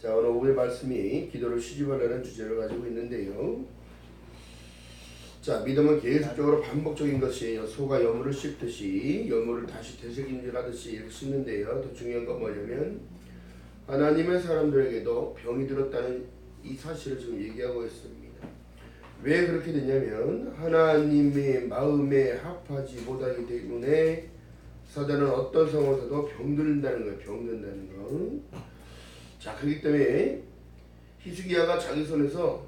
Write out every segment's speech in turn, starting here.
자, 오늘 오후의 말씀이 기도를 수집하려는 주제를 가지고 있는데요. 자, 믿음은 계속적으로 반복적인 것이에요. 소가 여물을 씹듯이 여물을 다시 되새김질하듯이 이렇게 씹는데요. 더 중요한 건 뭐냐면 하나님의 사람들에게도 병이 들었다는 이 사실을 지금 얘기하고 있습니다. 왜 그렇게 되냐면 하나님의 마음에 합하지 못하기 때문에 사단은 어떤 상황에서도 병든다는 거예요. 병든다는 거. 자, 그렇기 때문에 히스기야가 자기 손에서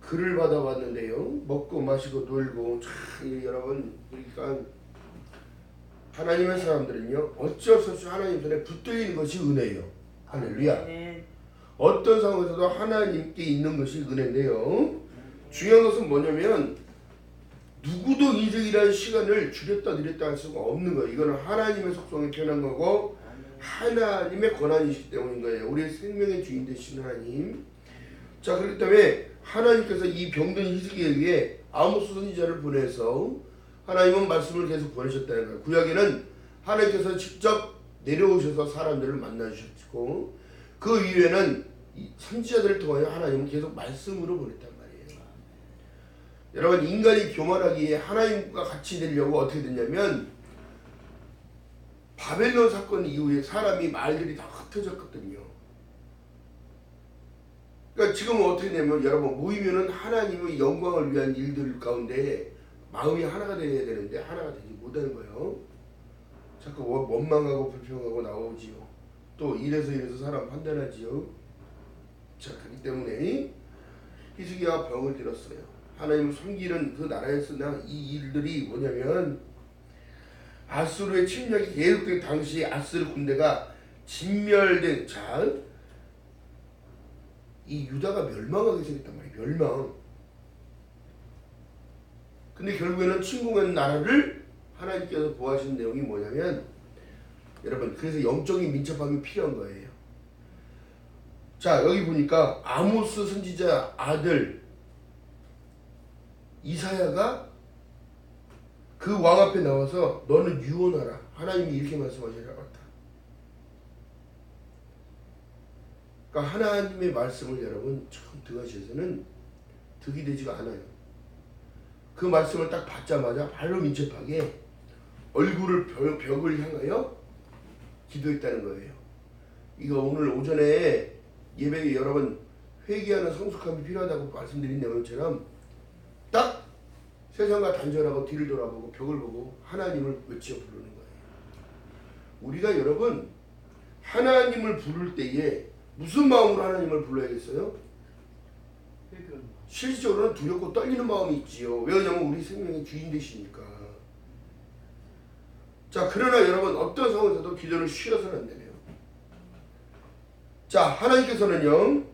글을 받아봤는데요. 먹고 마시고 놀고 참 여러분, 그러니까 하나님의 사람들은요 어쩔 수 없이 하나님 손에 붙어 있는 것이 은혜예요. 할렐루야. 어떤 상황에서도 하나님께 있는 것이 은혜인데요. 중요한 것은 뭐냐면 누구도 인생이라는 시간을 줄였다 늘렸다 할 수가 없는 거예요. 이거는 하나님의 속성에 태어난 거고 하나님의 권한이시기 때문인 거예요. 우리의 생명의 주인 되신 하나님. 자, 그렇기 때문에 하나님께서 이 병든 히스기야에게 아모스 선지자를 보내서 하나님은 말씀을 계속 보내셨다는 거예요. 구약에는 하나님께서 직접 내려오셔서 사람들을 만나주셨고 그 이후에는 선지자들을 통하여 하나님은 계속 말씀으로 보냈단 말이에요. 여러분, 인간이 교만하기에 하나님과 같이 되려고 어떻게 됐냐면 바벨론 사건 이후에 사람이 말들이 다 흩어졌거든요. 그러니까 지금은 어떻게 되냐면 여러분, 모이면은 하나님의 영광을 위한 일들 가운데 마음이 하나가 되어야 되는데 하나가 되지 못하는 거예요. 자꾸 원망하고 불평하고 나오지요. 또 이래서 사람 판단하지요. 자, 그렇기 때문에 히스기야가 병을 들었어요. 하나님을 섬기는 그 나라에서나 이 일들이 뭐냐면 아수르의 침략이 계속된 당시 아수르 군대가 진멸된 이 유다가 멸망하게 생겼단 말이에요. 멸망. 근데 결국에는 침공한 나라를 하나님께서 보호하신 내용이 뭐냐면 여러분, 그래서 영적인 민첩함이 필요한 거예요. 자, 여기 보니까 아모스 선지자 아들 이사야가 그 왕 앞에 나와서 너는 유언하라. 하나님이 이렇게 말씀하시라고 했다. 그러니까 하나님의 말씀을 여러분 처음 들어가셔서는 득이 되지가 않아요. 그 말씀을 딱 받자마자 바로 민첩하게 얼굴을 벽을 향하여 기도했다는 거예요. 이거 오늘 오전에 예배에 여러분 회개하는 성숙함이 필요하다고 말씀드린 내용처럼 딱 세상과 단절하고 뒤를 돌아보고 벽을 보고 하나님을 외쳐 부르는 거예요. 우리가 여러분 하나님을 부를 때에 무슨 마음으로 하나님을 불러야겠어요? 실질적으로는 두렵고 떨리는 마음이 있지요. 왜냐하면 우리 생명의 주인 되시니까. 자, 그러나 여러분 어떤 상황에서도 기도를 쉬어서는 안 되네요. 자, 하나님께서는요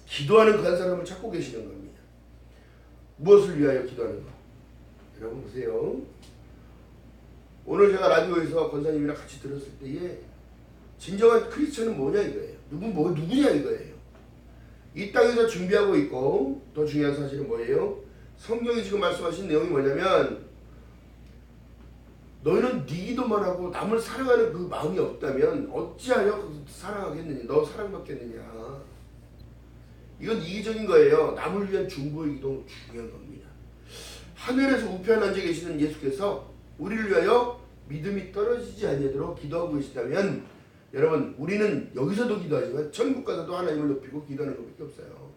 기도하는 그 한 사람을 찾고 계시는 겁니다. 무엇을 위하여 기도하는 거? 여러분 보세요. 오늘 제가 라디오에서 권사님이랑 같이 들었을 때에 진정한 크리스천은 뭐냐 이거예요. 누구냐 이거예요. 이 땅에서 준비하고 있고 더 중요한 사실은 뭐예요? 성경이 지금 말씀하신 내용이 뭐냐면 너희는 네 기도만 하고 남을 사랑하는 그 마음이 없다면 어찌하여 사랑하겠느냐? 너 사랑받겠느냐? 이건 이기적인 거예요. 남을 위한 중보의 기도 중요한 겁니다. 하늘에서 우편에 앉아 계시는 예수께서 우리를 위하여 믿음이 떨어지지 아니하도록 기도하고 계시다면 여러분, 우리는 여기서도 기도하지만 천국 가서도 하나님을 높이고 기도하는 것밖에 없어요.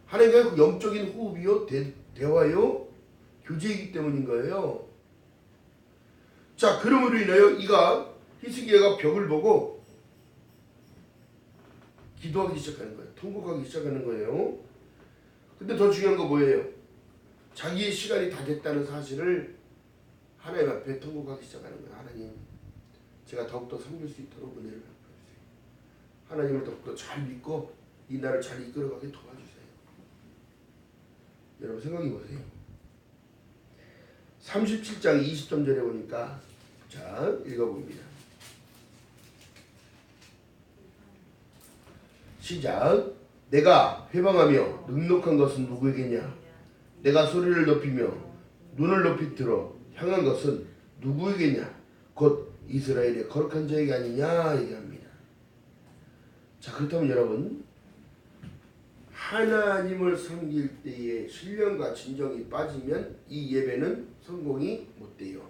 하나님과의 영적인 호흡이요, 대화요, 교제이기 때문인 거예요. 자, 그러므로 인하여 이가 히스기야가 벽을 보고 기도하기 시작하는 거예요. 통곡하기 시작하는 거예요. 근데 더 중요한 거 뭐예요? 자기의 시간이 다 됐다는 사실을 하나님 앞에 통곡하기 시작하는 거예요. 하나님, 제가 더욱더 섬길 수 있도록 은혜를 베풀어주세요. 하나님을 더욱더 잘 믿고 이 나라를 잘 이끌어가게 도와주세요. 여러분 생각해 보세요. 37장 23절에 보니까 자, 읽어봅니다. 시작. 내가 회방하며 능록한 것은 누구에게냐? 내가 소리를 높이며 눈을 높이 들어 향한 것은 누구에게냐? 곧 이스라엘의 거룩한 자에게 아니냐 얘기합니다. 자, 그렇다면 여러분, 하나님을 섬길 때에 신령과 진정이 빠지면 이 예배는 성공이 못 돼요.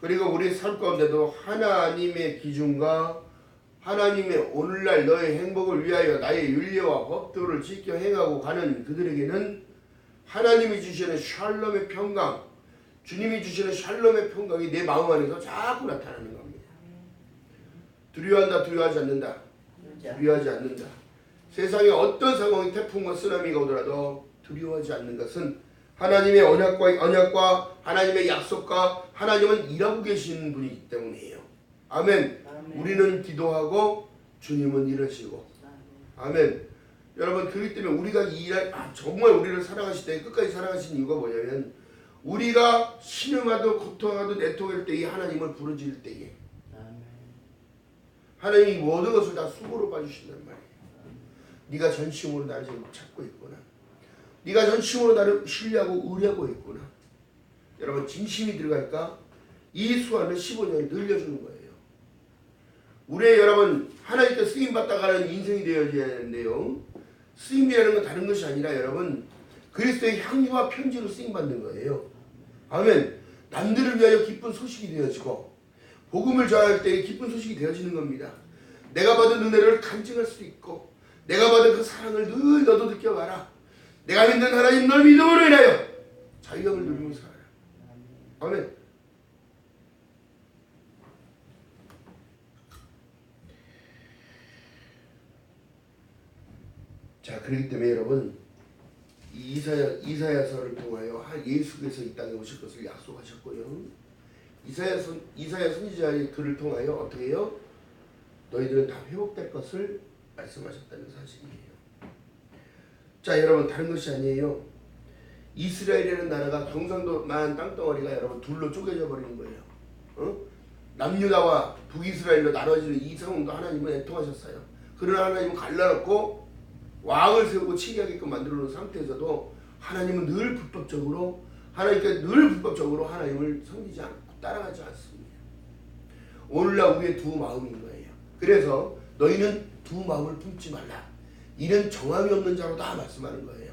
그리고 우리 삶 가운데도 하나님의 기준과 하나님의 오늘날 너의 행복을 위하여 나의 윤리와 법도를 지켜 행하고 가는 그들에게는 하나님이 주시는 샬롬의 평강, 주님이 주시는 샬롬의 평강이 내 마음 안에서 자꾸 나타나는 겁니다. 두려워한다, 두려워하지 않는다. 두려워하지 않는다. 세상에 어떤 상황이 태풍과 쓰나미가 오더라도 두려워하지 않는 것은 하나님의 언약과 하나님의 약속과 하나님은 일하고 계시는 분이기 때문이에요. 아멘. 우리는 기도하고 주님은 일하시고. 아멘. 여러분, 그렇기 때문에 우리가 정말 우리를 사랑하실 때 끝까지 사랑하신 이유가 뭐냐면 우리가 신음하도 고통하도 내통할 때에 하나님을 부르짖을 때에 하나님이 모든 것을 다 수고로 봐주신단 말이에요. 네가 전심으로 나를 지금 찾고 있구나. 네가 전심으로 나를 신뢰하고 의뢰하고 있구나. 여러분, 진심이 들어갈까? 이 수완을 15년을 늘려주는 거예요. 우리의 여러분, 하나님께 쓰임받다 가는 인생이 되어야 되는데요. 쓰임이라는 건 다른 것이 아니라 여러분, 그리스도의 향유와 편지로 쓰임받는 거예요. 아멘. 남들을 위하여 기쁜 소식이 되어지고 복음을 전할 때 기쁜 소식이 되어지는 겁니다. 내가 받은 은혜를 간증할 수 있고 내가 받은 그 사랑을 늘 너도 느껴봐라. 내가 믿는 하나님 널 믿음으로 인하여 자유함을 누리며 살아라. 아멘. 자, 그렇기 때문에 여러분, 이사야서를 통하여 예수께서 이 땅에 오실 것을 약속하셨고요. 이사야 선지자의 글을 통하여 어떻게 해요? 너희들은 다 회복될 것을 말씀하셨다는 사실이에요. 자, 여러분, 다른 것이 아니에요. 이스라엘이라는 나라가 경상도만 땅덩어리가 여러분 둘로 쪼개져 버리는 거예요. 남유다와 북이스라엘로 나눠지는 이 상황도 하나님은 애통하셨어요. 그러나 하나님은 갈라놓고 왕을 세우고 치게하게끔 만들어 놓은 상태에서도 하나님은 늘 불법적으로 하나님을 섬기지 않고 따라가지 않습니다. 오늘날 우리의 두 마음인 거예요. 그래서 너희는 두 마음을 품지 말라. 이는 정함이 없는 자로다 말씀하는 거예요.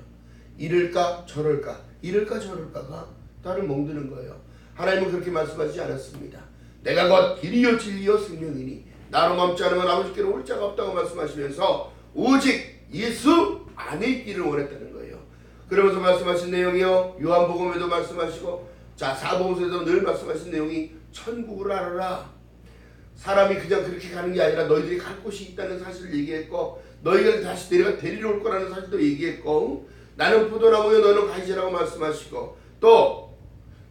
이럴까 저럴까 저럴까가 나를 멍드는 거예요. 하나님은 그렇게 말씀하시지 않았습니다. 내가 곧 길이요 진리요 생명이니 나로 멈지 않으면 아버지께로 올 자가 없다고 말씀하시면서 오직 예수 안에 있기를 원했다는 거예요. 그러면서 말씀하신 내용이요, 요한복음에도 말씀하시고, 자, 사복음서에도 늘 말씀하신 내용이 천국을 알아라. 사람이 그냥 그렇게 가는 게 아니라 너희들이 갈 곳이 있다는 사실을 얘기했고, 너희가 다시 내가 데리러 올 거라는 사실도 얘기했고, 나는 포도나무요 너는 가지라고 말씀하시고, 또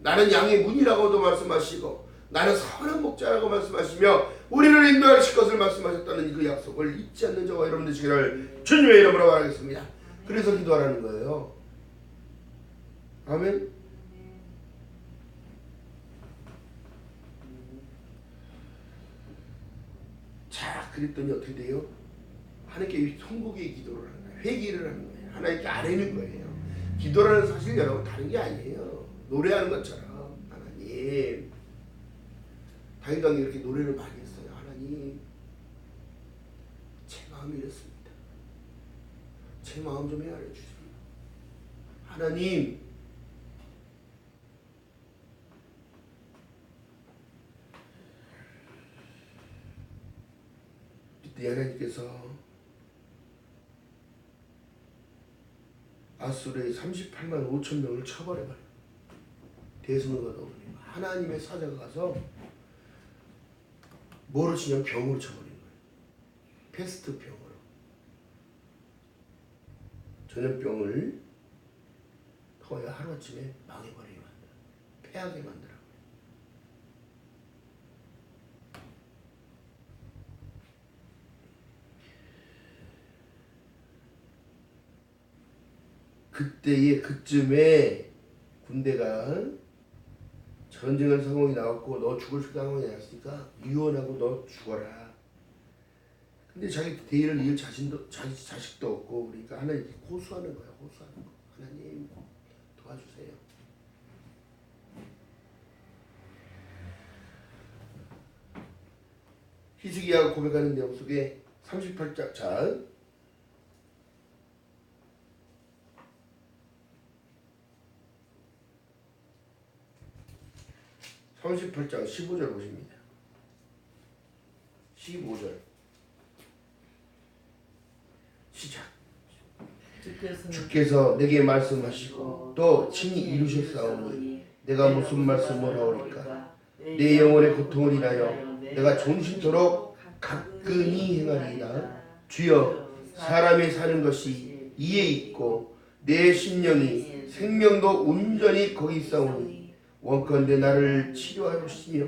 나는 양의 문이라고도 말씀하시고, 나는 선한 목자라고 말씀하시며 우리를 인도하실 것을 말씀하셨다는 그 약속을 잊지 않는 저와 여러분 되시기를 주님의 이름으로 바라겠습니다. 그래서 기도하라는 거예요. 아멘. 자, 그랬더니 어떻게 돼요? 하나님께 통곡의 기도를 하는 거예요. 회개를 하는 거예요. 하나님께 아뢰는 거예요. 기도라는 사실 여러분 다른 게 아니에요. 노래하는 것처럼 하나님, 다윗 왕이 이렇게 노래를 많이 했어요. 하나님, 제 마음이 이렇습니다. 제 마음 좀 헤아려 주세요. 하나님, 이때 하나님께서 아수르의 38만 5천 명을 쳐버려버려요. 대수는 거도 하나님의 사자가 가서 뭐로 치냐면 병으로 쳐버린 거예요. 패스트 병으로. 전염병을 거의 하루아침에 망해버리게 만들어. 패하게 만들어. 그쯤에 군대가 전쟁할 상황이 나왔고 너 죽을 상황이 나왔으니까 유언하고 너 죽어라. 근데 자기 대의를 이을 자기 자식도 없고 그러니까 하나님께 호소하는 거야. 호소하는 거. 하나님 도와주세요. 히스기야가 고백하는 내용 속에 38장 자 38장 15절 보십니다. 15절 시작. 주께서 내게 말씀하시고 또 친히 이루셨사오니 내가 무슨 말씀을 하오리까. 내 영혼의 고통을 인하여 내가 종신토록 가끔히 행하리이다. 주여 사람이 사는 것이 이에 있고 내 심령이 생명도 온전히 거기 있사오니 원컨대 나를 치료하시며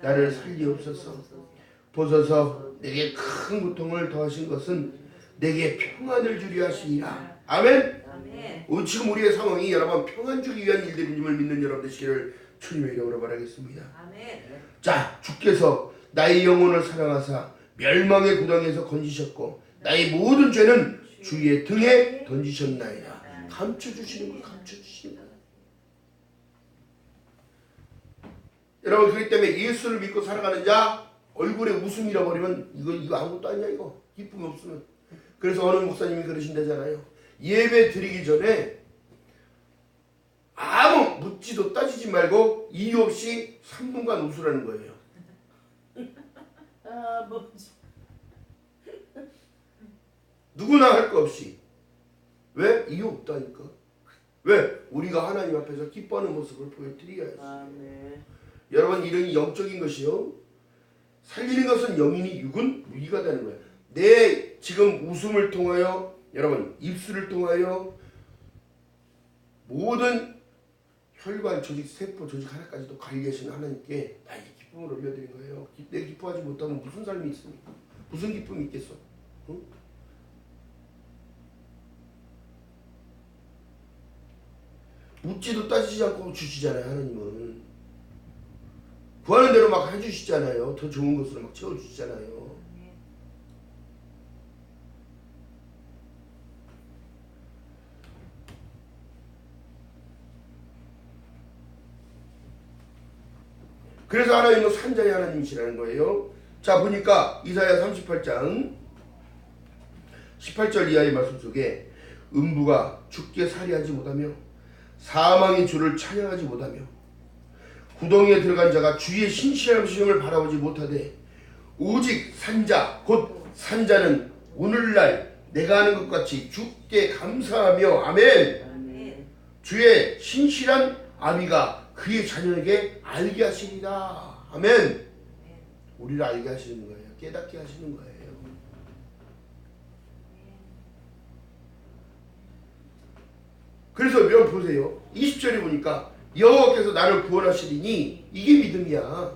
나를 살리옵소서. 보소서 내게 큰 고통을 더하신 것은 내게 평안을 주려 하시니라. 아멘. 지금 우리의 상황이 여러분 평안 주기 위한 일들임을 믿는 여러분 되시기를 주님의 이름으로 바라겠습니다. 아멘. 자, 주께서 나의 영혼을 사랑하사 멸망의 구덩이에서 건지셨고 나의 모든 죄는 주의 등에 던지셨나이다. 감춰주시는 걸 감춰주시는 거. 여러분 그렇기 때문에 예수를 믿고 살아가는 자 얼굴에 웃음 잃어버리면 이거 아무것도 아니야. 이거 기쁨이 없으면. 그래서 어느 목사님이 그러신다잖아요. 예배 드리기 전에 아무 묻지도 따지지 말고 이유 없이 3분간 웃으라는 거예요. 누구나 할 거 없이. 왜? 이유 없다니까. 왜? 우리가 하나님 앞에서 기뻐하는 모습을 보여드려야지. 여러분 이런 영적인 것이요. 살리는 것은 영이니 육은 무기가 되는 거예요. 내 지금 웃음을 통하여 여러분 입술을 통하여 모든 혈관 조직 세포 조직 하나까지도 관리하시는 하나님께 나에게 기쁨을 올려드린 거예요. 내 기뻐하지 못하면 무슨 삶이 있습니까? 무슨 기쁨이 있겠어? 응? 묻지도 따지지 않고 주시잖아요. 하나님은 구하는 대로 막 해주시잖아요. 더 좋은 것으로 막 채워주시잖아요. 그래서 하나님은 산자의 하나님이시라는 거예요. 자 보니까 이사야 38장 18절 이하의 말씀 속에 음부가 주께 살이하지 못하며 사망의 주를 찬양하지 못하며 구덩이에 들어간 자가 주의 신실하심을 바라보지 못하되 오직 산자 곧 산자는 오늘날 내가 하는 것 같이 주께 감사하며 아멘. 주의 신실한 아비가 그의 자녀에게 알게 하시리라. 아멘. 우리를 알게 하시는 거예요. 깨닫게 하시는 거예요. 그래서 몇 보세요. 20절에 보니까 여호와께서 나를 구원하시리니 이게 믿음이야.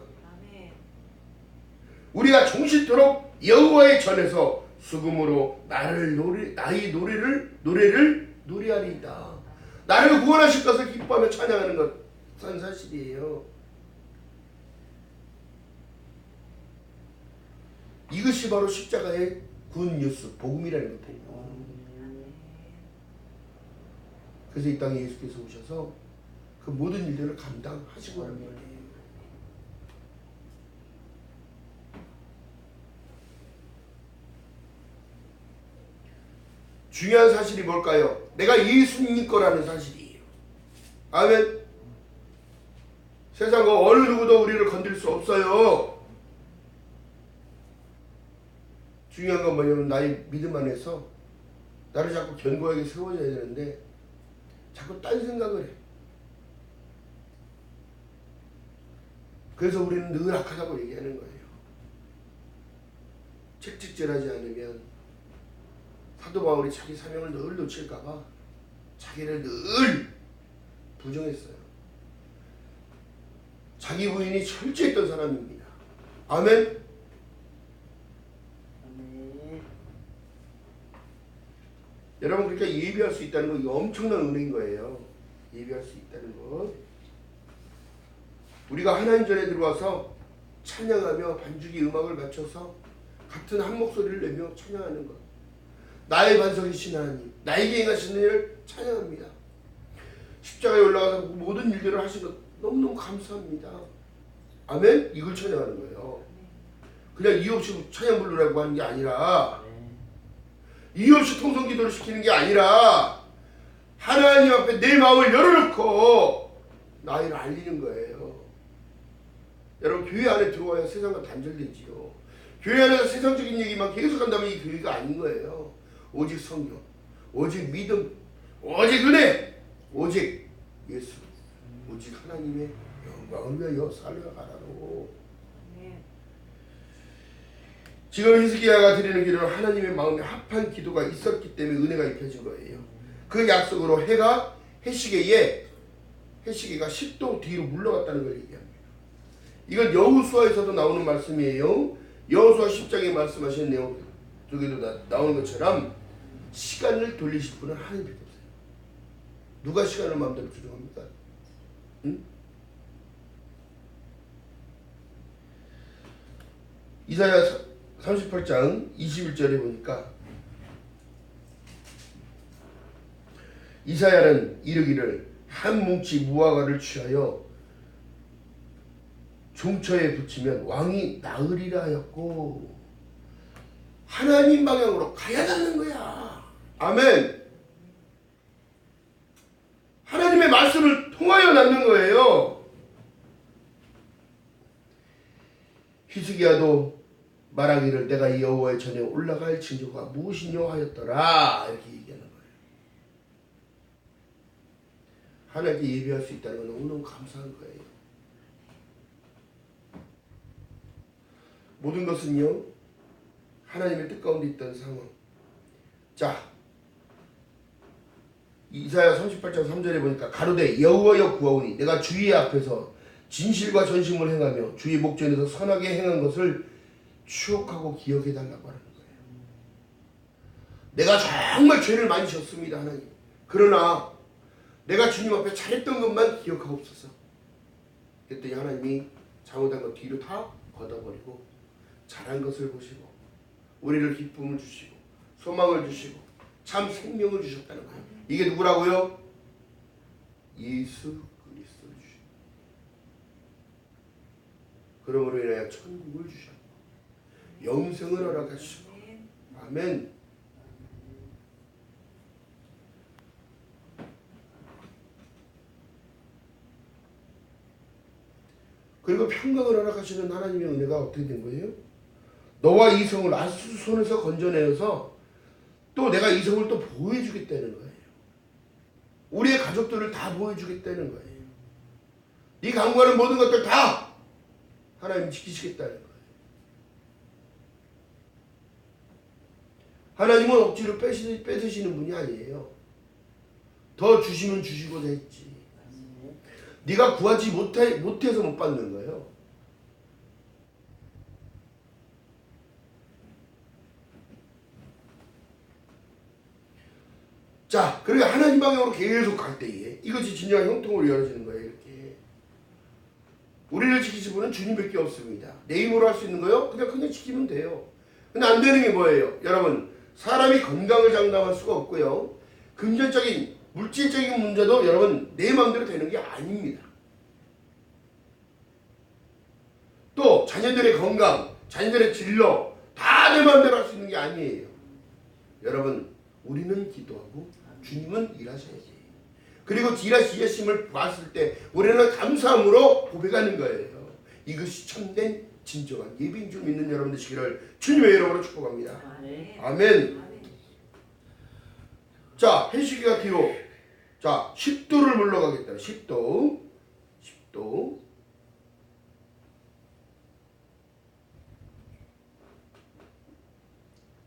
우리가 종신토록 여호와의 전에서 수금으로 나의 노래를 노래하리이다. 나를 구원하실 것을 기뻐하며 찬양하는 것 산 사실이에요. 이것이 바로 십자가의 굿뉴스 복음이라는 것이에요. 그래서 이 땅에 예수께서 오셔서 그 모든 일들을 감당하시고 하는 거예요. 중요한 사실이 뭘까요? 내가 예수님 거라는 사실이에요. 아멘. 세상 어느 누구도 우리를 건들 수 없어요. 중요한 건 뭐냐면 나의 믿음 안에서 나를 자꾸 견고하게 세워줘야 되는데 자꾸 딴 생각을 해. 그래서 우리는 늘 악하다고 얘기하는 거예요. 책찍질하지 않으면 사도 바울이 자기 사명을 늘 놓칠까봐 자기를 늘 부정했어요. 자기 부인이 철저했던 사람입니다. 아멘. 여러분 그러니까 예비할 수 있다는 거 이거 엄청난 은혜인 거예요. 예비할 수 있다는 것. 우리가 하나님 전에 들어와서 찬양하며 반주기 음악을 맞춰서 같은 한 목소리를 내며 찬양하는 것. 나의 반석이신 하나님, 나에게 행하시는 일을 찬양합니다. 십자가에 올라가서 모든 일들을 하신 것 너무너무 감사합니다. 아멘? 이걸 찬양하는 거예요. 그냥 이유 없이 찬양 부르라고 하는 게 아니라 이유 없이 통성 기도를 시키는 게 아니라 하나님 앞에 내 마음을 열어놓고 나를 알리는 거예요. 여러분 교회 안에 들어와야 세상과 단절되지요. 교회 안에서 세상적인 얘기만 계속 한다면 이 교회가 아닌 거예요. 오직 성경, 오직 믿음, 오직 은혜, 오직 예수, 오직 하나님의 영광을 위하여 살려가라고. 지금 히스기야가 드리는 기도는 하나님의 마음에 합한 기도가 있었기 때문에 은혜가 입혀진 거예요. 그 약속으로 해시계가 10도 뒤로 물러갔다는 걸 얘기합니다. 이건 여호수아에서도 나오는 말씀이에요. 여호수아 10장에 말씀하신 내용 저기도 나오는 것처럼 시간을 돌리실 분은 하나님밖에 없어요. 누가 시간을 마음대로 조정합니까? 응? 이사야 38장 21절에 보니까 이사야는 이르기를 한 뭉치 무화과를 취하여 종처에 붙이면 왕이 나으리라 하였고, 하나님 방향으로 가야 되는 거야. 아멘. 하나님의 말씀을 통하여 낳는 거예요. 히스기야도 말하기를 내가 여호와의 전에 올라갈 징조가 무엇이뇨 하였더라 이렇게 얘기하는 거예요. 하나님께 예배할 수 있다는 건 너무너무 감사한 거예요. 모든 것은요 하나님의 뜻 가운데 있던 상황. 자, 이사야 38장 3절에 보니까 가로되 여호와여 구하오니 내가 주의 앞에서 진실과 전심을 행하며 주의 목전에서 선하게 행한 것을 추억하고 기억해달라고 하는 거예요. 내가 정말 죄를 많이 졌습니다 하나님. 그러나 내가 주님 앞에 잘했던 것만 기억하옵소서. 그랬더니 하나님이 잘못한 것 뒤로 다 걷어버리고 잘한 것을 보시고 우리를 기쁨을 주시고 소망을 주시고 참 생명을 주셨다는 거예요. 이게 누구라고요? 예수 그리스도를 주시고 그러므로 인하여 천국을 주셨고 영생을 허락하시고. 아멘. 그리고 평강을 허락하시는 하나님의 은혜가 어떻게 된 거예요? 너와 이 성을 아수 손에서 건져내어서 또 내가 이 성을 또 보호해주겠다는 거예요. 우리의 가족들을 다 보호해주겠다는 거예요. 네 강구하는 모든 것들 다 하나님 지키시겠다는 거예요. 하나님은 억지로 뺏으시는 분이 아니에요. 더 주시면 주시고자 했지. 네가 구하지 못해서 못 받는 거예요. 자, 그러니까 하나님 방향으로 계속 갈 때에 이것이 진정한 형통으로 열어지는 거예요. 이렇게 우리를 지키실 분은 주님밖에 없습니다. 내 힘으로 할 수 있는 거요? 그냥 지키면 돼요. 근데 안 되는 게 뭐예요? 여러분, 사람이 건강을 장담할 수가 없고요. 금전적인 물질적인 문제도 여러분 내 마음대로 되는 게 아닙니다. 또 자녀들의 건강, 자녀들의 진로 다 내 마음대로 할 수 있는 게 아니에요. 여러분, 우리는 기도하고 주님은 일하셔야지. 그리고 일하심을 봤을 때 우리는 감사함으로 고백하는 거예요. 이것이 참된 진정한 예배인 줄 믿는 여러분 되시기를 주님의 이름으로 축복합니다. 아멘. 자, 해시기가 뒤로 자 10도를 물러가겠다. 10도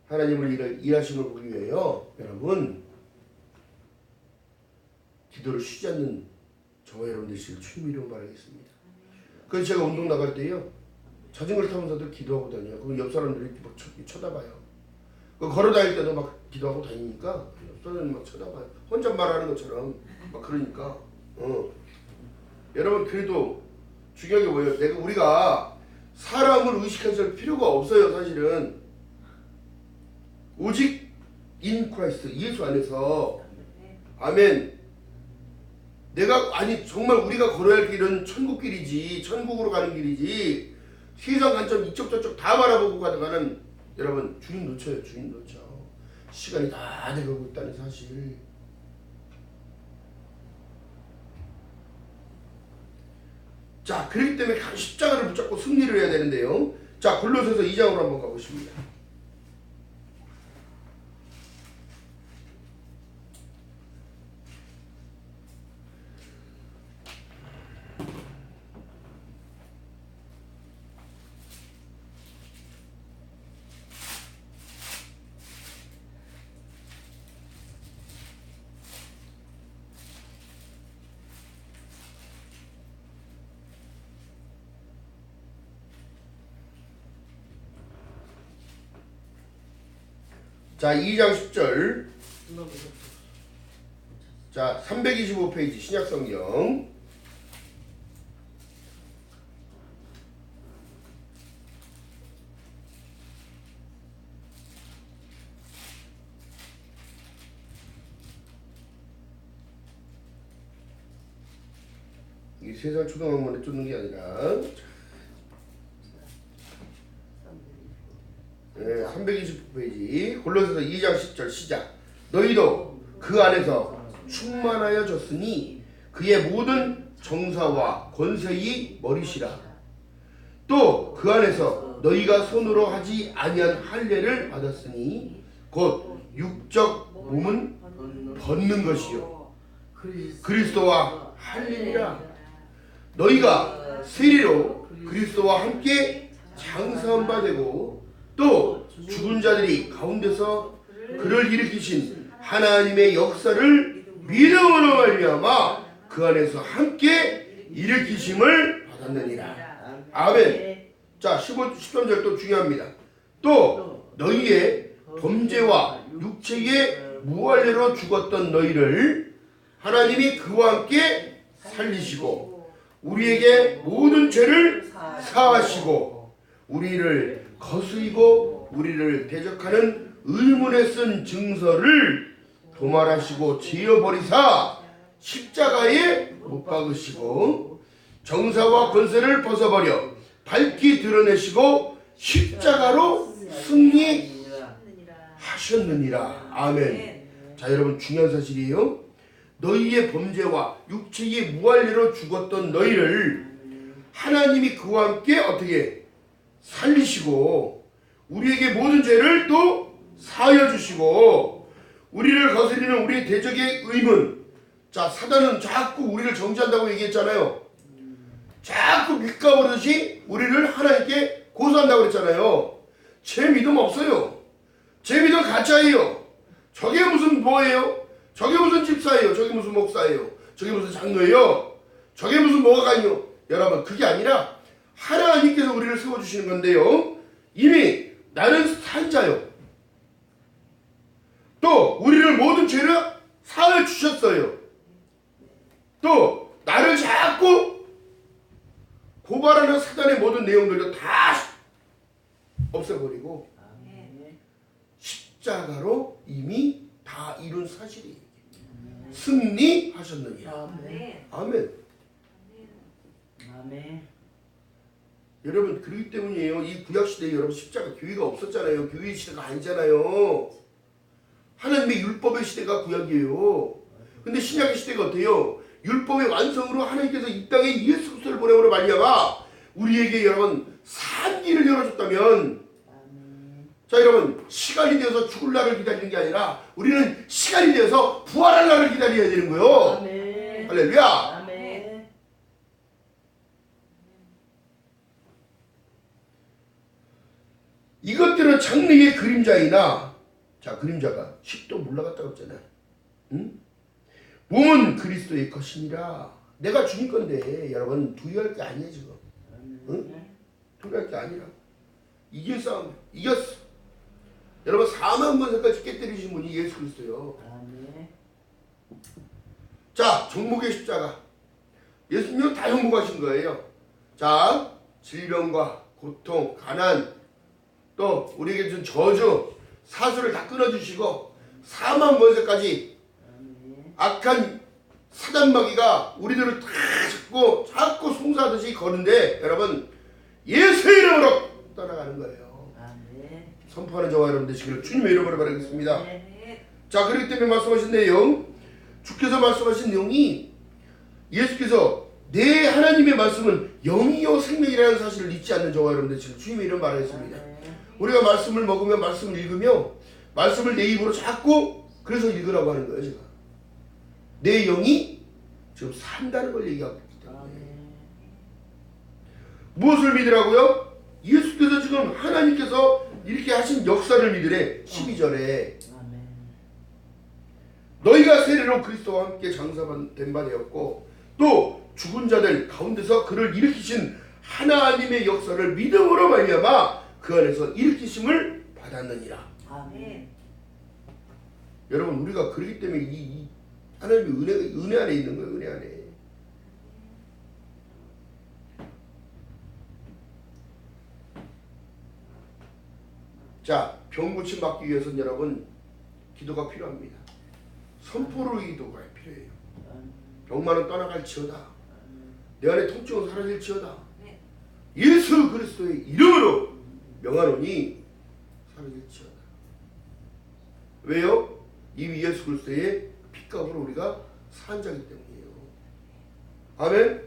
하나님을 일하심을 보기 위하여 여러분 기도를 쉬지 않는 저와 여러분 되시길 주님 이름으로 바라겠습니다. 그래서 제가 운동 나갈 때요 자전거를 타면서도 기도하고 다녀요. 그럼 옆 사람들이 막 쳐다봐요. 걸어 다닐 때도 막 기도하고 다니니까 옆 사람들이 막 쳐다봐요. 혼자 말하는 것처럼 막 그러니까 여러분 그래도 중요한 게 뭐예요? 우리가 사람을 의식할 필요가 없어요. 사실은 오직 인 크라이스트 예수 안에서 아멘. 정말 우리가 걸어야 할 길은 천국길이지 천국으로 가는 길이지 세상 관점 이쪽 저쪽 다 바라보고 가다가는 여러분 주인 놓쳐요. 주인 놓쳐. 시간이 다 돼가고 있다는 사실. 자, 그렇기 때문에 십자가를 붙잡고 승리를 해야 되는데요. 자, 골로새서 2장으로 한번 가보십니다. 자, 2장 10절. 자, 325페이지 신약성경. 이게 세상 초등학문에 쫓는 게 아니라 329페이지 골로새서 2장 10절 시작. 너희도 그 안에서 충만하여졌으니 그의 모든 정사와 권세의 머리시라. 또 그 안에서 너희가 손으로 하지 아니한 할례를 받았으니 곧 육적 몸은 벗는 것이요 그리스도와 할례니라. 너희가 세리로 그리스도와 함께 장사한 바 되고 또 죽은 자들이 가운데서 그를 일으키신 하나님의 역사를 믿음으로 말미암아 그 안에서 함께 일으키심을 받았느니라. 아멘. 자, 13절 또 중요합니다. 또 너희의 범죄와 육체의 무할례로 죽었던 너희를 하나님이 그와 함께 살리시고 우리에게 모든 죄를 사하시고 우리를 거스리고 우리를 대적하는 의문에 쓴 증서를 도말하시고 지어버리사 십자가에 못 박으시고 정사와 권세를 벗어버려 밝히 드러내시고 십자가로 승리하셨느니라. 아멘. 자, 여러분 중요한 사실이에요. 너희의 범죄와 육체의 무할례로 죽었던 너희를 하나님이 그와 함께 어떻게 살리시고 우리에게 모든 죄를 또 사하여 주시고 우리를 거스리는 우리의 대적의 의문. 자, 사단은 자꾸 우리를 정죄한다고 얘기했잖아요. 자꾸 밑가 오르듯이 우리를 하나님께 고소한다고 그랬잖아요. 제 믿음 없어요. 제 믿음 가짜예요. 저게 무슨 뭐예요? 저게 무슨 집사예요? 저게 무슨 목사예요? 저게 무슨 장로예요? 저게 무슨 뭐가요? 여러분, 그게 아니라 하나님께서 우리를 세워주시는 건데요. 이미 나는 산 자요. 또 우리를 모든 죄를 사하여 주셨어요. 또 나를 자꾸 고발하는 사단의 모든 내용들도 다 없애버리고 십자가로 이미 다 이룬 사실이에요. 승리하셨느니라. 아멘. 아멘. 아멘. 여러분, 그렇기 때문이에요. 이 구약시대에 여러분 십자가 교회가 없었잖아요. 교회 시대가 아니잖아요. 하나님의 율법의 시대가 구약이에요. 근데 신약의 시대가 어때요? 율법의 완성으로 하나님께서 이 땅에 예수 그리스도를 보내므로 말미암아 우리에게 여러분 산 길을 열어줬다면, 자 여러분, 시간이 되어서 죽을 날을 기다리는 게 아니라 우리는 시간이 되어서 부활할 날을 기다려야 되는 거예요. 아멘. 할렐루야. 아멘. 이것들은 장래의 그림자이나, 자 그림자가 10도 물러갔다고 했잖아요. 응? 몸은 그리스도의 것이니라. 내가 주님 건데 여러분 두려워할 게 아니에요 지금. 응? 두려워할 게 아니라 이길 싸움 이겼어. 여러분 4만 번째까지 깨뜨리신 분이 예수 그리스도요. 자, 정복의 십자가. 예수님은 다 정복하신 거예요. 자, 질병과 고통, 가난, 또 우리에게 준 저주, 사수를 다 끊어주시고 4만 번째까지 악한 사단 마귀가 우리들을 다 잡고 자꾸 송사하듯이 거는데, 여러분 예수의 이름으로 떠나가는 거예요. 아멘. 선포하는 저와 여러분 되시기를 주님의 이름으로 바라겠습니다. 아멘. 자, 그렇기 때문에 말씀하신 내용, 주께서 말씀하신 내용이 예수께서 내 하나님의 말씀은 영이요 생명이라는 사실을 잊지 않는 저와 여러분 되시기를 주님의 이름 바라겠습니다. 우리가 말씀을 먹으며 말씀을 읽으며 말씀을 내 입으로 자꾸 그래서 읽으라고 하는 거예요. 제가 내 영이 지금 산다는 걸 얘기하고 있기 때문에. 무엇을 믿으라고요? 예수께서 지금 하나님께서 이렇게 하신 역사를 믿으래. 12절에 너희가 세례로 그리스도와 함께 장사된 바 되었고 또 죽은 자들 가운데서 그를 일으키신 하나님의 역사를 믿음으로 말미암아 그 안에서 일으키심을 받았느니라. 아멘. 여러분, 우리가 그렇기 때문에 이 하나님의 은혜 안에 있는 거예요. 은혜 안에. 자, 병 고침 받기 위해서는 여러분 기도가 필요합니다. 선포로 기도가 필요해요. 병만은 떠나갈지어다. 내 안에 통증은 사라질지어다. 예수 그리스도의 이름으로 명하노니 사라질지어다. 왜요? 이미 예수 그리스도의 핏값으로 우리가 산 자기 때문이에요. 아멘?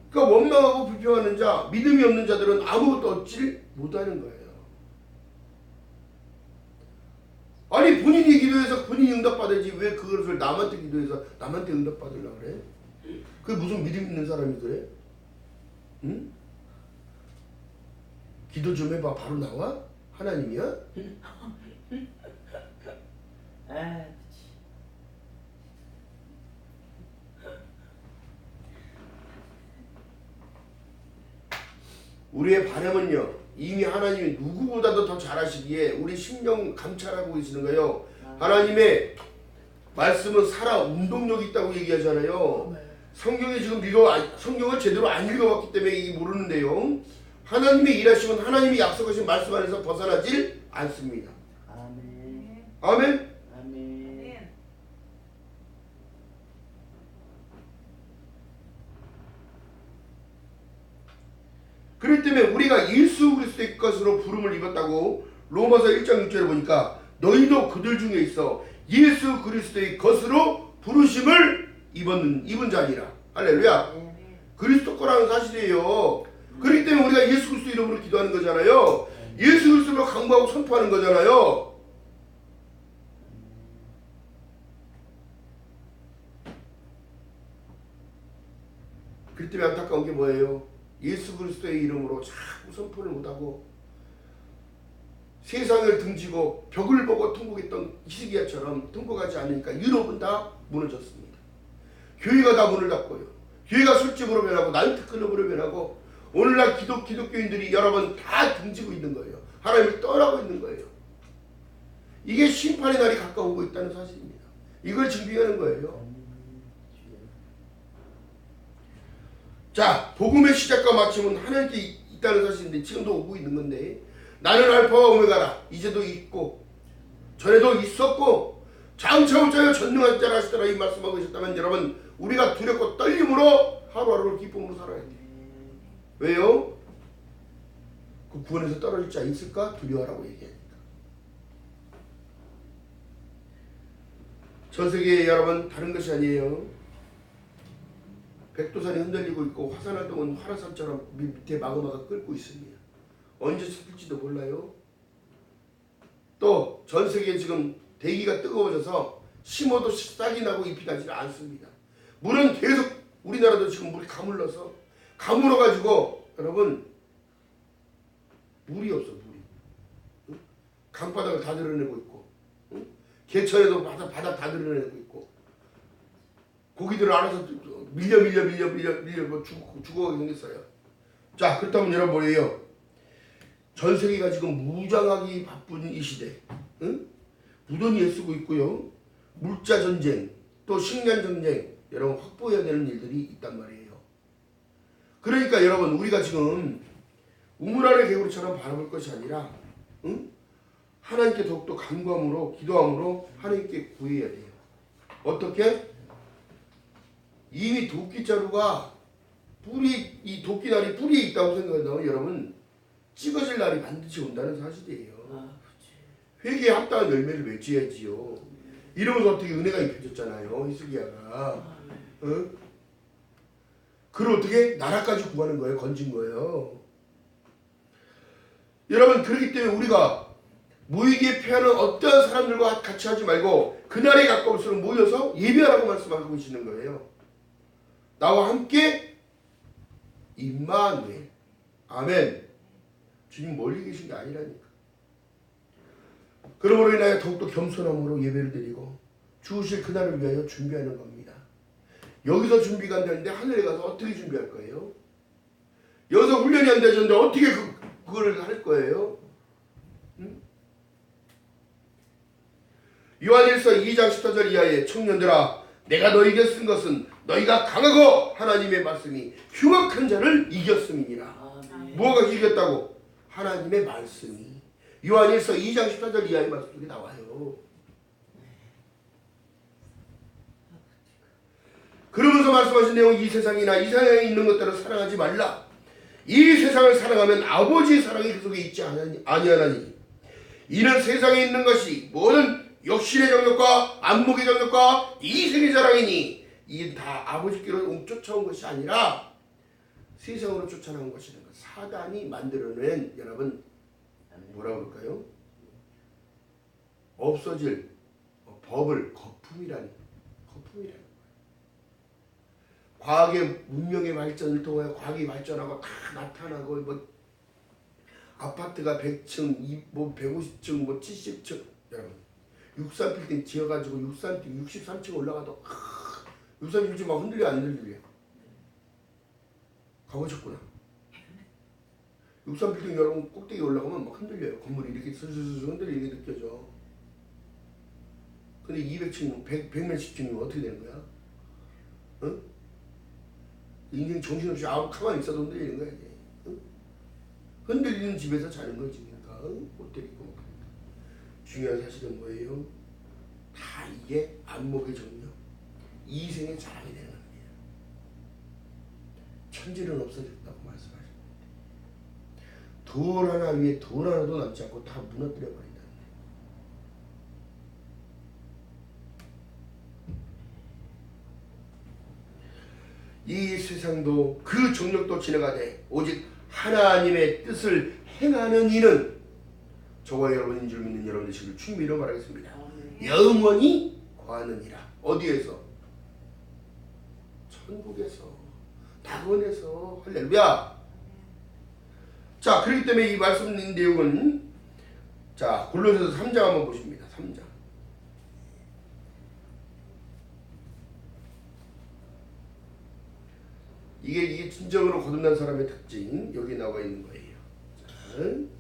그러니까 원망하고 불평하는 자, 믿음이 없는 자들은 아무것도 얻지 못하는 거예요. 아니, 본인이 기도해서 본인이 응답받아야지 왜 그것을 남한테 기도해서 남한테 응답받으려고 그래? 그게 무슨 믿음 있는 사람이 그래? 응? 기도 좀 해봐. 바로 나와? 하나님이야? 우리의 바람은요, 이미 하나님이 누구보다도 더 잘하시기에 우리 심령 감찰하고 계시는 거예요. 하나님의 말씀은 살아 운동력이 있다고 얘기하잖아요. 성경에 지금 성경을 제대로 안 읽어봤기 때문에 이게 모르는데요. 하나님의 일하심은 하나님이 약속하신 말씀 안에서 벗어나질 않습니다. 아멘. 아멘? 아멘. 그렇기 때문에 우리가 예수 그리스도의 것으로 부름을 입었다고 로마서 1장 6절에 보니까 너희도 그들 중에 있어 예수 그리스도의 것으로 부르심을 입은 자니라. 할렐루야. 그리스도 거라는 사실이에요. 그렇기 때문에 우리가 예수 그리스도 이름으로 기도하는 거잖아요. 예수 그리스도로 강구하고 선포하는 거잖아요. 그렇기 때문에 안타까운 게 뭐예요? 예수 그리스도의 이름으로 자꾸 선포를 못하고 세상을 등지고 벽을 보고 통곡했던 히스기야처럼 통곡하지 않으니까 유럽은 다 무너졌습니다. 교회가 다 문을 닫고요. 교회가 술집으로 변하고 나이트클럽으로 변하고 오늘날 기독교인들이 여러분 다 등지고 있는 거예요. 하나님을 떠나고 있는 거예요. 이게 심판의 날이 가까우고 있다는 사실입니다. 이걸 증빙하는 거예요. 자, 복음의 시작과 마침은 하나님께 있다는 사실인데 지금도 오고 있는 건데 나는 알파와 오메가라. 이제도 있고 전에도 있었고 장차 올 자여 전능한 자라 하시더라. 이 말씀하고 계셨다면 여러분 우리가 두렵고 떨림으로 하루하루를 기쁨으로 살아야 돼요. 왜요? 그 구원에서 떨어질 자 있을까? 두려워하라고 얘기하니까. 전 세계에 여러분 다른 것이 아니에요. 백두산이 흔들리고 있고 화산활동은 화라산처럼 밑에 마그마가 끓고 있습니다. 언제 섞일지도 몰라요. 또 전 세계에 지금 대기가 뜨거워져서 심어도 싹이 나고 잎이 나지 않습니다. 물은 계속 우리나라도 지금 물이 가물러서 가물어가지고 여러분 물이 없어. 물이. 응? 강바닥을 다 드러내고 있고 응? 개천에도 바닥 다 드러내고 있고 고기들을 알아서 밀려 죽어가게 생겼어요. 자, 그렇다면 여러분 뭐예요? 전 세계가 지금 무장하기 바쁜 이 시대, 응? 무던히 애쓰고 있고요. 물자 전쟁, 또 식량 전쟁, 여러분 확보해야 되는 일들이 있단 말이에요. 그러니까 여러분 우리가 지금 우물 아래 개구리처럼 바라볼 것이 아니라, 응? 하나님께 더욱더 간구함으로 기도함으로 하나님께 구해야 돼요. 어떻게? 이미 도끼자루가 이 도끼날이 뿌리에 있다고 생각한다면 여러분 찍어질 날이 반드시 온다는 사실이에요. 회개에 합당한 열매를 맺어야지요. 이러면서 어떻게 은혜가 입혀졌잖아요. 히스기야가. 그걸 어떻게 나라까지 구하는 거예요. 건진 거예요. 여러분 그렇기 때문에 우리가 모이기에 패하는 어떠한 사람들과 같이 하지 말고 그날에 가까울수록 모여서 예배하라고 말씀하고 계시는 거예요. 나와 함께 임마누엘. 아멘. 주님 멀리 계신 게 아니라니까. 그러므로 인하여 더욱더 겸손함으로 예배를 드리고 주우실 그날을 위하여 준비하는 겁니다. 여기서 준비가 안 되는데 하늘에 가서 어떻게 준비할 거예요? 여기서 훈련이 안 되는데 어떻게 그걸 할 거예요? 응? 요한일서 2장 14절 이하의 청년들아 내가 너희에게 쓴 것은 너희가 강하고 하나님의 말씀이 흉악한 자를 이겼음이니라. 뭐가 이겼다고? 하나님의 말씀이. 요한일서 2장 14절 이하의 말씀 속에 나와요. 그러면서 말씀하신 내용 이 세상이나 이 세상에 있는 것들을 사랑하지 말라. 이 세상을 사랑하면 아버지의 사랑이 그 속에 있지 아니하나니 이는 세상에 있는 것이 모든 욕심의 정욕과 안목의 정욕과 이생의 자랑이니 이는 다 아버지께로 쫓아온 것이 아니라 세상으로 쫓아나온 것이라는 것. 사단이 만들어낸 여러분 뭐라고 그럴까요? 없어질 법을 거품이라는 거예요. 과학의 문명의 발전을 통해 과학이 발전하고 다 나타나고 뭐 아파트가 100층, 150층, 70층 여러분 63빌딩 지어가지고 63층 올라가도 63빌딩 막 흔들려 안 흔들려? 가보셨구나. 63빌딩 여러분 꼭대기 올라가면 막 흔들려요. 건물이 이렇게 슬슬슬 흔들리게 느껴져. 근데 200층, 100몇십 층이면 어떻게 되는 거야? 응? 인생 정신없이 아무 가만히 있어도 흔들리는 거야. 응? 흔들리는 집에서 자는 거지. 그러니까 못 때리고. 중요한 사실은 뭐예요? 다 이게 안목의 정력, 이생의 자랑이 되는 겁니다. 천지는 없어졌다고 말씀하셨는데 돌 하나 위에 돌 하나도 남지 않고 다 무너뜨려 버린다는데 이 세상도 그 정력도 지나가되 오직 하나님의 뜻을 행하는 이는 저와 여러분인 줄 믿는 여러분 되시길 주님으로 말하겠습니다. 영원히 거하느니라. 어디에서? 천국에서, 낙원에서. 할렐루야. 자, 그렇기 때문에 이 말씀 내용은 자 골로새서 3장 한번 보십니다. 3장. 이게 진정으로 거듭난 사람의 특징 여기 나와 있는 거예요. 자,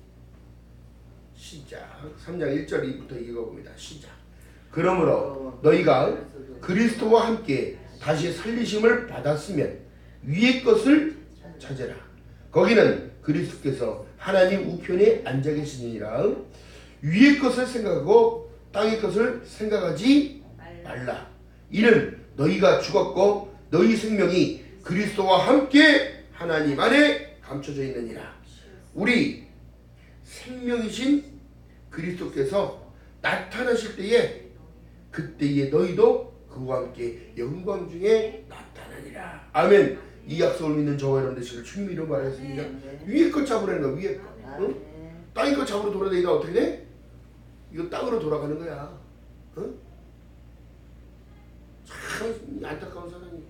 시작. 3장 1절 읽어봅니다. 시작. 그러므로 너희가 그리스도와 함께 다시 살리심을 받았으면 위의 것을 찾으라. 거기는 그리스도께서 하나님 우편에 앉아 계시니라. 위의 것을 생각하고 땅의 것을 생각하지 말라. 이는 너희가 죽었고 너희 생명이 그리스도와 함께 하나님 안에 감춰져 있느니라. 우리 생명이신 그리스도께서 나타나실 때에 그때에 너희도 그와 함께 영광 중에 나타나니라. 아멘. 이 약속을 믿는 저와 여러분 되시길 주님 이름 말하겠습니다. 위에 것 잡으라는 거야. 위에 것. 응? 땅의 것 잡으러 돌아다니다 어떻게 돼? 이거 땅으로 돌아가는 거야. 응? 참 안타까운 사람이.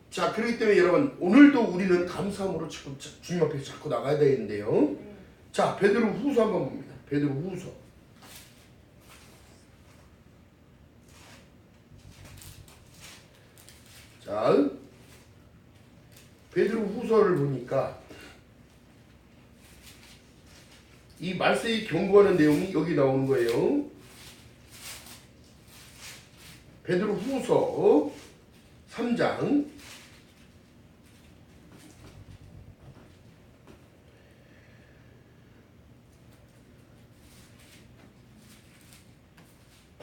자, 그렇기 때문에 여러분 오늘도 우리는 감사함으로 주님 앞에 자꾸 나가야 되는데요. 자, 베드로 후서 한번 봅니다. 베드로 후서. 자, 베드로 후서를 보니까 이 말세에 경고하는 내용이 여기 나오는 거예요. 베드로 후서 3장 1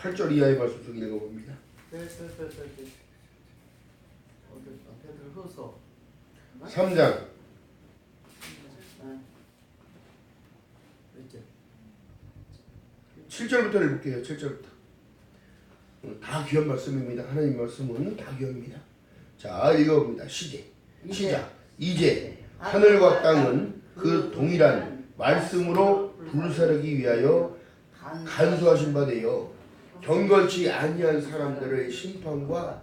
8절 이하의 말씀 속 읽어봅니다. 어디 앞에들 허서 3장 이제 7절부터 읽을게요. 7절부터. 다 귀한 말씀입니다. 하나님 말씀은 다 귀합니다. 자, 읽어봅니다. 시작. 이제 하늘과 땅은 그 동일한 말씀으로 불사르기 위하여 간수하신 바 되어 경건치 아니한 사람들의 심판과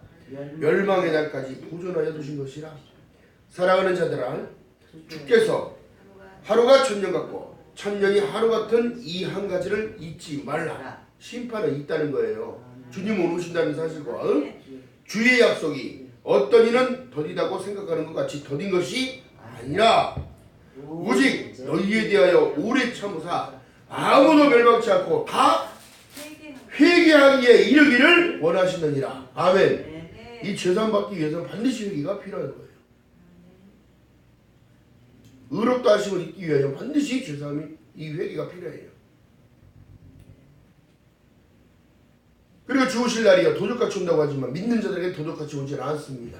멸망의 날까지 보존하여 두신 것이라. 사랑하는 자들아, 주께서 하루가 천년 같고 천년이 하루 같은 이 한 가지를 잊지 말라. 심판은 있다는 거예요. 주님은 오신다는 사실과 주의 약속이 어떤 이는 더디다고 생각하는 것 같이 더딘 것이 아니라 오직 너희에 대하여 오래 참으사 아무도 멸망치 않고 다 회개하기에 이르기를 원하시느니라. 아멘. 이 죄산 받기 위해서는 반드시 회개가 필요한 거예요. 의롭다 하심을 잊기 위하여 반드시 죄사함이 이 회개가 필요해요. 그리고 주오실 날이요 도적같이 온다고 하지만 믿는 자들에게 도적같이 오지는 않습니다.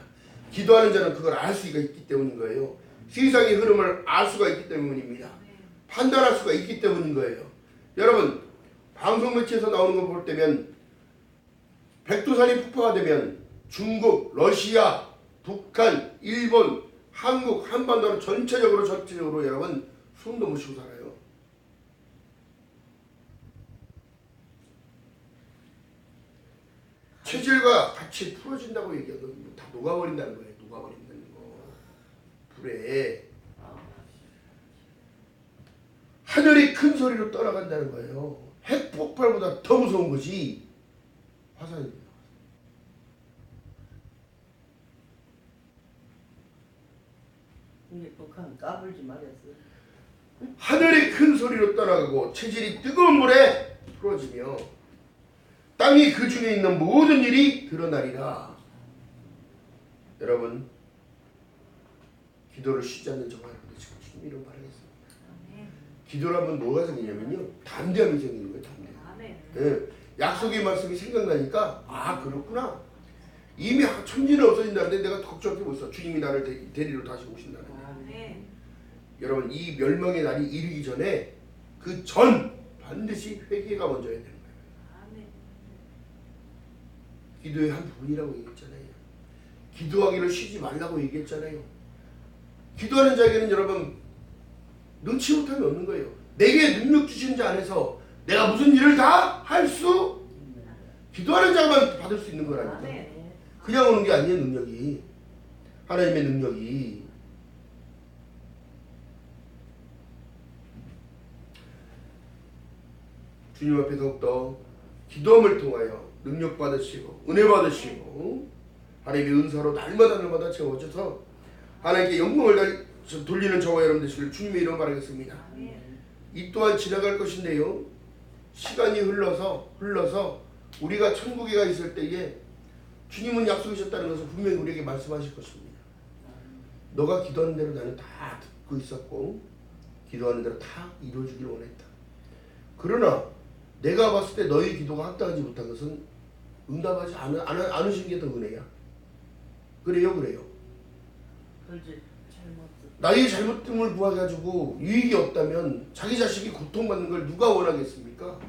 기도하는 자는 그걸 알 수가 있기 때문인 거예요. 세상의 흐름을 알 수가 있기 때문입니다. 판단할 수가 있기 때문인 거예요. 여러분, 방송 매체에서 나오는 거 볼 때면 백두산이 폭파가 되면 중국, 러시아, 북한, 일본, 한국, 한반도는 전체적으로 여러분 숨도 못 쉬고 살아요. 체질과 같이 풀어진다고 얘기하는 건 다 녹아버린다는 거예요. 녹아버린다는 거. 불에 하늘이 큰 소리로 떠나간다는 거예요. 핵폭발보다 더 무서운 것이 화산입니다. 근데 북한 까불지 말았어. 하늘이 큰 소리로 떠나가고 체질이 뜨거운 물에 풀어지며 땅이 그 중에 있는 모든 일이 드러나리라. 여러분, 기도를 쉬지 않는 저와 여러분들 지금 주님 이름 바라겠습니다. 기도라면 뭐가 생기냐면요, 담대함이 생기는 거예요. 담대함. 네. 약속의 말씀이 생각나니까 아 그렇구나. 이미 천지는 없어진다는데 내가 걱정하지 못했어. 주님이 나를 데리러 다시 오신다는 거예요. 여러분, 이 멸망의 날이 이르기 전에 그 전 반드시 회개가 먼저 해야 되는 거예요. 기도의 한 부분이라고 얘기했잖아요. 기도하기를 쉬지 말라고 얘기했잖아요. 기도하는 자에게는 여러분 능치 못함이 없는 거예요. 내게 능력 주신 자 안에서 내가 무슨 일을 다 할 수 기도하는 자만 받을 수 있는 거라니까. 그냥 오는 게 아니에요. 능력이 하나님의 능력이. 주님 앞에 더욱더 기도함을 통하여 능력 받으시고 은혜 받으시고 하나님의 은사로 날마다 채워져서 하나님께 영광을 돌리는 저와 여러분 되시길 주님의 이름 바라겠습니다. 이 또한 지나갈 것인데요, 시간이 흘러서 우리가 천국에 가 있을 때에 주님은 약속하셨다는 것을 분명히 우리에게 말씀하실 것입니다. 너가 기도하는 대로 나는 다 듣고 있었고 기도하는 대로 다 이루어지기를 원했다. 그러나 내가 봤을 때 너희 기도가 합당하지 못한 것은 응답하지 않으신 게 더 은혜야. 그래요. 그렇지. 잘못. 나의 잘못됨을 구해가지고 유익이 없다면 자기 자식이 고통받는 걸 누가 원하겠습니까?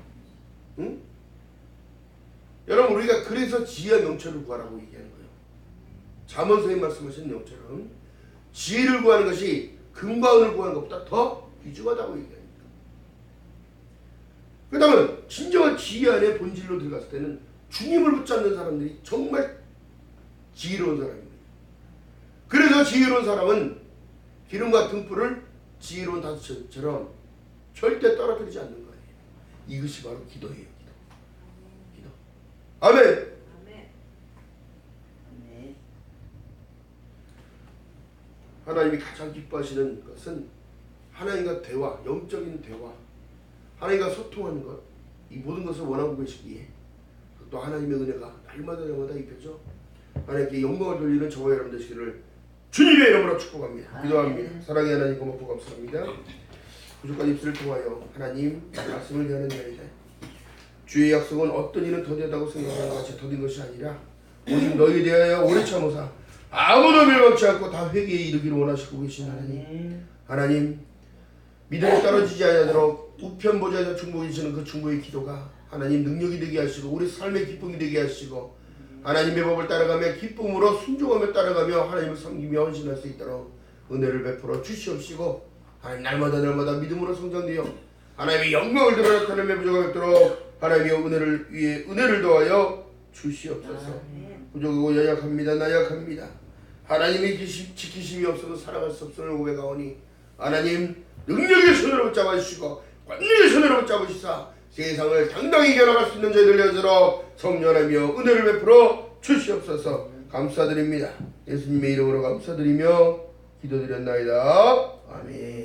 응? 여러분, 우리가 그래서 지혜와 명철을 구하라고 얘기하는 거예요. 잠언서에 말씀하신 명처럼 지혜를 구하는 것이 금과 은을 구하는 것보다 더 귀중하다고 얘기합니다. 그 다음에 진정한 지혜 안에 본질로 들어갔을 때는 주님을 붙잡는 사람들이 정말 지혜로운 사람입니다. 그래서 지혜로운 사람은 기름과 등불을 지혜로운 다스처럼 절대 떨어뜨리지 않는 거예요. 이것이 바로 기도예요. 기도. 아멘. 하나님이 가장 기뻐하시는 것은 하나님과 대화, 영적인 대화, 하나님과 소통하는 것, 이 모든 것을 원하고 계시기에 또 하나님의 은혜가 날마다 입혀져 하나님께 영광을 돌리는 저와 여러분 되시기를 주님의 이름으로 축복합니다. 기도합니다. 사랑의 하나님, 고맙고 감사합니다. 부족한 입술을 통하여 하나님 말씀을 전하는 자이다. 주의 약속은 어떤 이는 더디하다고 생각하는 것 같이 더딘 것이 아니라 오직 너희에 대하여 오래 참으사 아무도 멸망치 않고 다 회개에 이르기를 원하시고 계신 하나님 믿음이 떨어지지 아니하도록 우편보좌에서 중보해주시는 그 중보의 기도가 하나님 능력이 되게 하시고 우리 삶의 기쁨이 되게 하시고 하나님의 법을 따라가며 기쁨으로 순종하며 따라가며 하나님을 섬기며 헌신할 수 있도록 은혜를 베풀어 주시옵시고 하나님 날마다 믿음으로 성장되어 하나님의 영광을 드러 나타내며 부족함이 없도록 하나님의 은혜를 위해 은혜를 더하여 주시옵소서. 부족하고 연약합니다. 나약합니다. 하나님의 지키심이 없어도 살아갈 수 없음을 고백하오니 하나님 능력의 손으로 붙잡아주시고 권능의 손으로 붙잡으시사 세상을 당당히 이겨나갈 수 있는 저희들 되어서 성령하며 은혜를 베풀어 주시옵소서. 감사드립니다. 예수님의 이름으로 감사드리며 기도드렸나이다. 아멘.